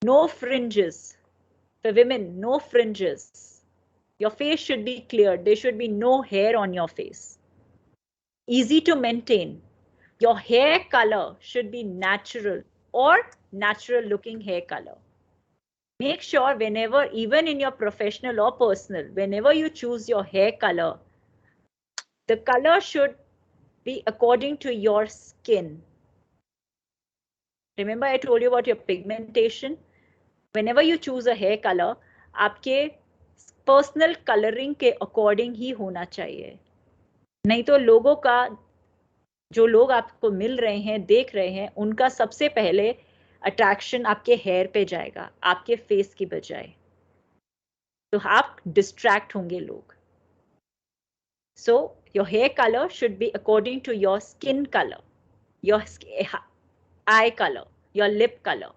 No fringes. For women, no fringes. Your face should be clear. There should be no hair on your face. Easy to maintain. Your hair color should be natural or natural looking hair color. Make sure whenever, even in your professional or personal, whenever you choose your hair color, the color should be according to your skin. Remember I told you about your pigmentation? Whenever you choose a hair color, आपके personal coloring के according ही होना चाहिए. नहीं तो लोगों का, जो लोग आपको मिल रहे हैं, देख रहे हैं, उनका सबसे पहले अट्रैक्शन आपके हेयर पे जाएगा, आपके फेस की बजाय. तो आप डिस्ट्रैक्ट होंगे लोग. So your hair color should be according to your skin color, your eye color, your lip color.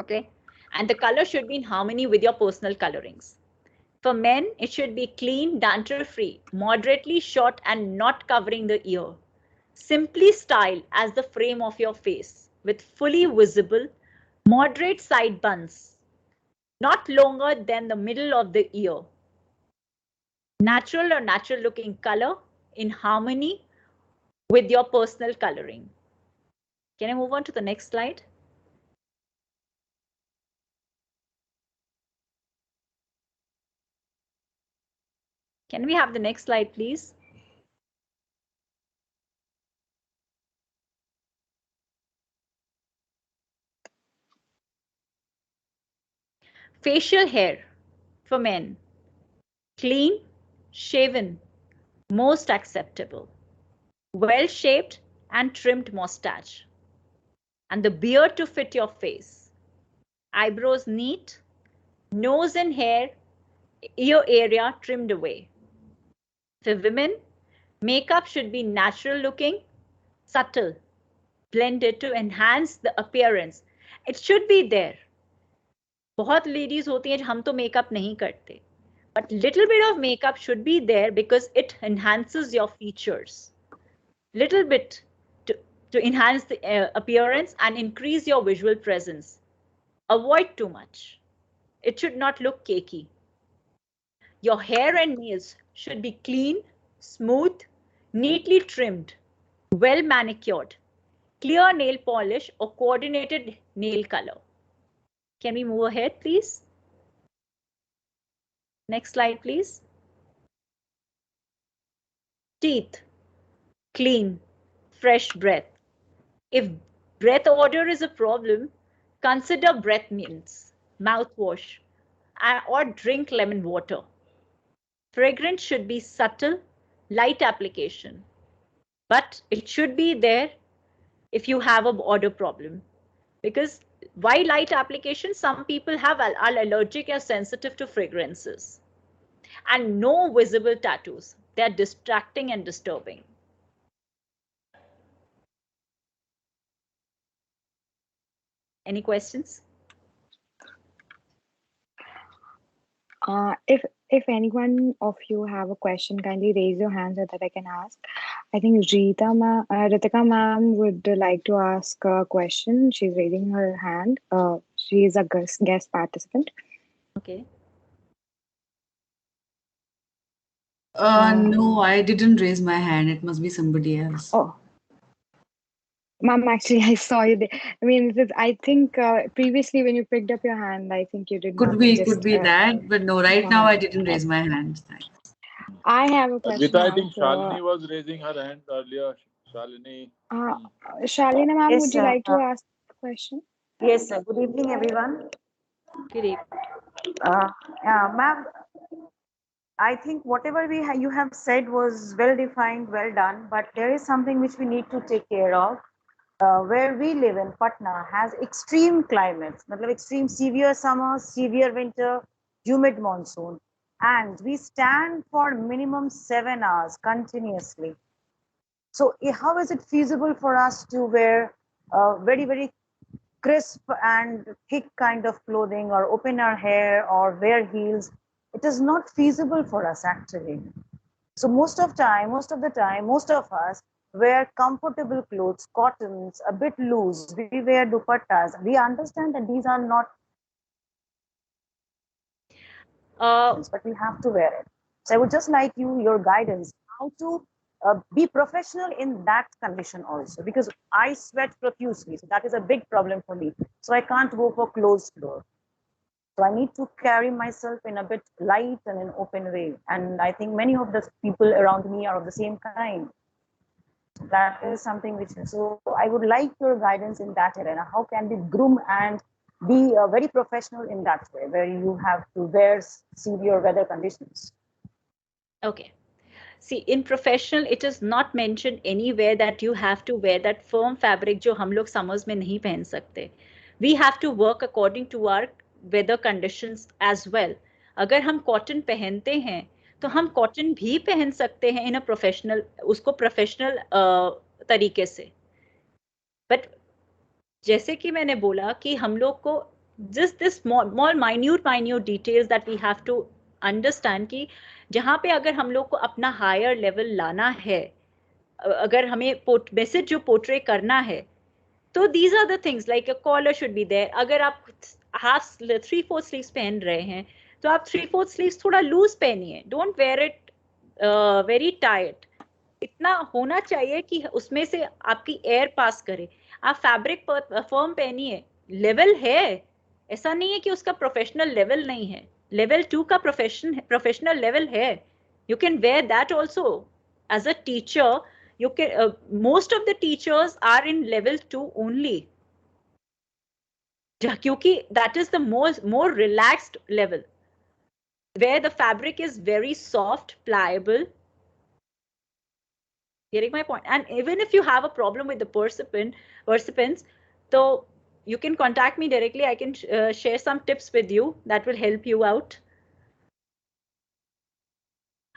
Okay, and the color should be in harmony with your personal colorings. For men, it should be clean, dandruff-free, moderately short and not covering the ear. Simply styled as the frame of your face with fully visible, moderate side buns, not longer than the middle of the ear. Natural or natural looking color in harmony with your personal coloring. Can I move on to the next slide? Can we have the next slide, please? Facial hair for men, clean, shaven, most acceptable. Well-shaped and trimmed mustache. And the beard to fit your face. Eyebrows neat, nose and hair, ear area trimmed away. For women, makeup should be natural looking, subtle, blended to enhance the appearance. It should be there. बहुत ladies होती हैं हम तो makeup नहीं करते. But little bit of makeup should be there because it enhances your features. Little bit to enhance the appearance and increase your visual presence. Avoid too much. It should not look cakey. Your hair and nails should be clean, smooth, neatly trimmed, well manicured, clear nail polish or coordinated nail color. Can we move ahead, please? Next slide, please. Teeth, clean, fresh breath. If breath odor is a problem, consider breath mints, mouthwash, or drink lemon water. Fragrance should be subtle, light application, but it should be there if you have an odor problem. Because why light application? Some people are allergic or sensitive to fragrances. And no visible tattoos. They're distracting and disturbing. Any questions? If anyone of you have a question, kindly raise your hand so that I can ask. I think Ritika ma'am would like to ask a question. She's raising her hand. She is a guest participant. Okay. No, I didn't raise my hand. It must be somebody else. Oh. Ma'am, actually, I saw you there. I mean, I think previously when you picked up your hand, I think you did. Could be that, but no, right now I didn't raise my hand. Thanks. I have a question. I think Shalini was raising her hand earlier. Shalini. Shalini ma'am, Yes, would you like to ask a question? Yes, sir. Good evening, everyone. Good evening. Ma'am, I think whatever you have said was well defined, well done, but there is something which we need to take care of. Where we live in Patna has extreme climates, extreme severe summer, severe winter, humid monsoon, and we stand for minimum 7 hours continuously. So how is it feasible for us to wear very, very crisp and thick kind of clothing or open our hair or wear heels? It is not feasible for us actually. So most of the time, most of us wear comfortable clothes, cottons, a bit loose. We wear dupattas. We understand that these are not, but we have to wear it. So I would just like your guidance, how to be professional in that condition also, because I sweat profusely. So that is a big problem for me. So I can't go for closed door. So I need to carry myself in a bit light and an open way. And I think many of the people around me are of the same kind. That is something which, so I would like your guidance in that area. How can we groom and be very professional in that way, where you have to wear severe weather conditions? Okay. See, in professional, it is not mentioned anywhere that you have to wear that firm fabric जो हम लोग summers में नहीं पहन सकते. We have to work according to our weather conditions as well. अगर हम cotton पहनते हैं तो हम कॉटन भी पहन सकते हैं इन अ प्रोफेशनल, उसको प्रोफेशनल तरीके से. बट जैसे कि मैंने बोला कि हम लोग को just this small minute details that we have to understand कि जहाँ पे अगर हम लोग को अपना हायर लेवल लाना है, अगर हमें मैसेज जो पोर्ट्रे करना है, तो these are the things like a collar should be there. अगर आप हाफ 3/4 स्लीव्स पहन रहे हैं तो आप 3/4 स्लीव्स थोड़ा लूज पहनिए. Don't wear it very tight. इतना होना चाहिए कि उसमें से आपकी एयर पास करे. आप फैब्रिक फर्म पहनिए, लेवल है, ऐसा नहीं है कि उसका प्रोफेशनल लेवल नहीं है. लेवल 2 का प्रोफेशनल लेवल है. You can wear that also as a teacher. You can most of the teachers are in level 2 only. क्योंकि that is the more relaxed level, where the fabric is very soft, pliable. Getting my point? And even if you have a problem with the percipants, so you can contact me directly. I can share some tips with you that will help you out.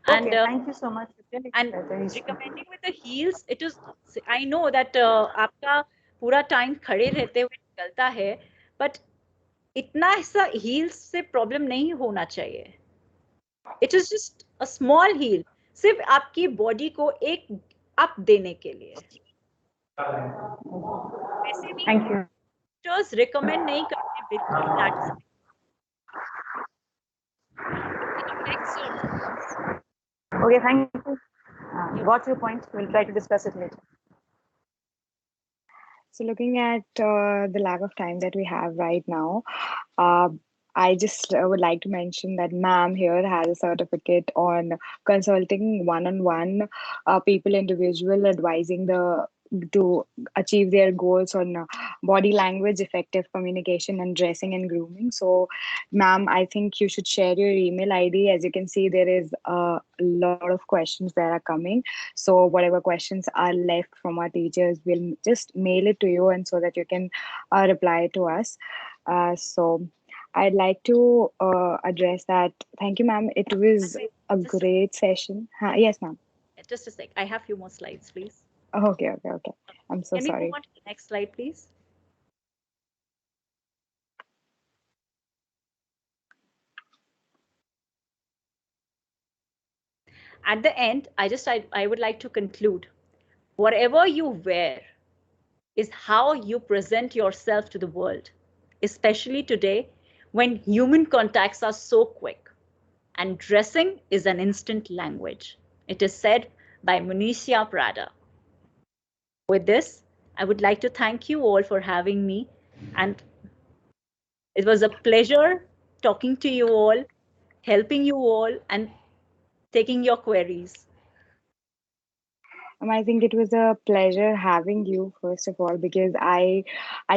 And Okay, thank you so much. and recommending with the heels, it is, I know that आपका पूरा time खड़े रहते हुए निकलता है, but इतना ऐसा heels से problem नहीं होना चाहिए. It is just a small heel, सिर्फ आपकी body को एक up देने के लिए. वैसे भी Thank you. doctors recommend नहीं करते बिल्कुल that. Okay, thank you. Got your point. We'll try to discuss it later. So looking at the lack of time that we have right now, I just would like to mention that ma'am here has a certificate on consulting one-on-one people, individual, advising to achieve their goals on body language, effective communication, and dressing and grooming. So, ma'am, I think you should share your email ID. As you can see, there is a lot of questions that are coming. So, whatever questions are left from our teachers, we'll just mail it to you, and so that you can reply to us. So, I'd like to address that. Thank you, ma'am. It was a great session. Yes, ma'am. Just a sec. I have few more slides, please. Okay. I'm so Can we sorry. move on to the next slide, please? At the end, I would like to conclude. Whatever you wear is how you present yourself to the world, especially today when human contacts are so quick and dressing is an instant language. It is said by Municia Prada. With this, I would like to thank you all for having me, and it was a pleasure talking to you all, helping you all, and taking your queries. I think it was a pleasure having you, first of all, because I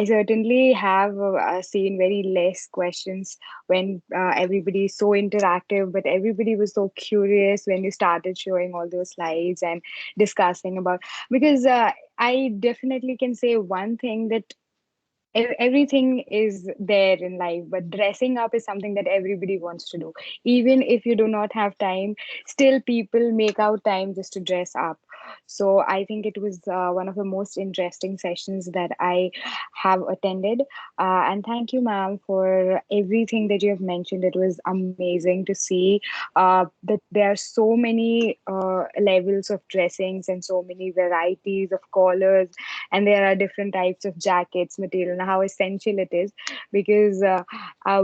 certainly have seen very less questions when everybody is so interactive, but everybody was so curious when you started showing all those slides and discussing about, because I definitely can say one thing, that everything is there in life, but dressing up is something that everybody wants to do. Even if you do not have time, still people make out time just to dress up. So I think it was one of the most interesting sessions that I have attended. And thank you, ma'am, for everything that you have mentioned. It was amazing to see that there are so many levels of dressings and so many varieties of collars, and there are different types of jackets, material, and how essential it is, because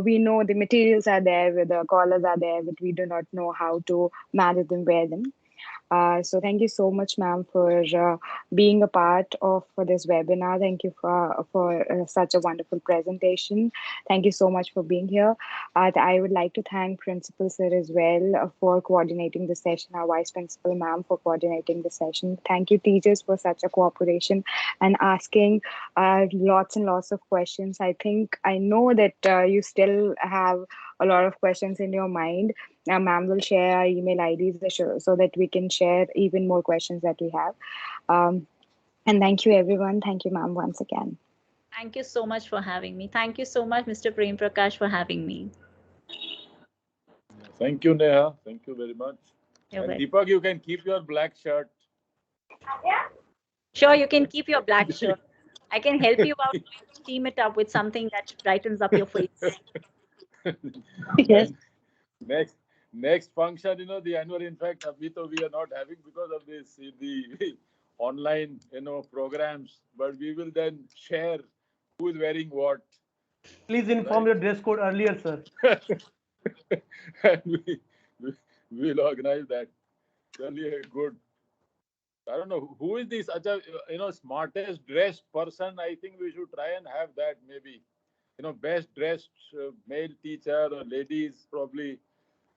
we know the materials are there, the collars are there, but we do not know how to manage and wear them. So thank you so much, ma'am, for being a part of this webinar. Thank you for such a wonderful presentation. Thank you so much for being here. I would like to thank Principal Sir as well for coordinating the session, our Vice Principal ma'am for coordinating the session. Thank you, teachers, for such a cooperation and asking lots and lots of questions. I know that you still have a lot of questions in your mind. Ma'am will share our email IDs so that we can share even more questions that we have. And thank you, everyone. Thank you, ma'am, once again. Thank you so much for having me. Thank you so much, Mr. Prem Prakash, for having me. Thank you, Neha. Thank you very much. You're and welcome. Deepak, you can keep your black shirt. Sure, you can keep your black shirt. I can help you out to steam it up with something that brightens up your face. Yes. Next function, the annual, in fact, we are not having because of this, the online, programs, but we will then share who is wearing what. Please inform your dress code earlier, sir. And we'll organize that. Really good. I don't know who is this smartest dressed person. I think we should try and have that, maybe. Best dressed male teacher or ladies probably,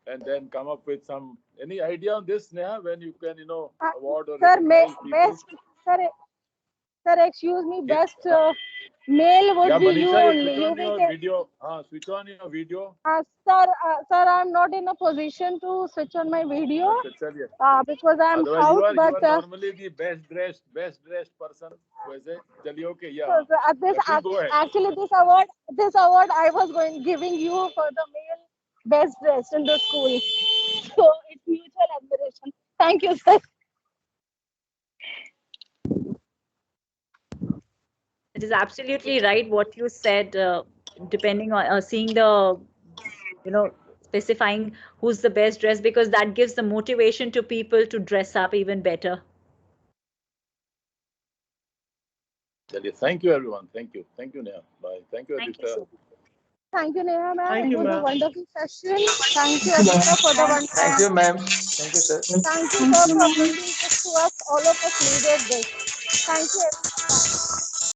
and then come up with some. Any idea on this, Neha? When you can award or Sir, recognize people? sir, excuse me, best Male would Yeah, be you Manisha, only. switch You on will your get. video. Switch on your video. Sir, I'm not in a position to switch on my video अच्छा, चलिए. because I'm Otherwise, out. you are But normally the best dressed person. वैसे चलिए, okay, yeah. so, this Pratik, go ahead. actually this award I was giving you for the male best dressed in the school. So it's mutual admiration. Thank you, sir. It is absolutely right what you said, depending on seeing the, specifying who's the best dressed, because that gives the motivation to people to dress up even better. चलिए, thank you everyone. Thank you, Neha. Bye. Thank you, Thank you Aditya. so much. Thank you, Neha ma'am. Thank It you, was a ma'am. wonderful session. Thank you, Aditya, for the one Thank you, ma'am. Thank you, sir. Thank you, sir, for bringing this to us. All of us needed this. Thank you, everyone.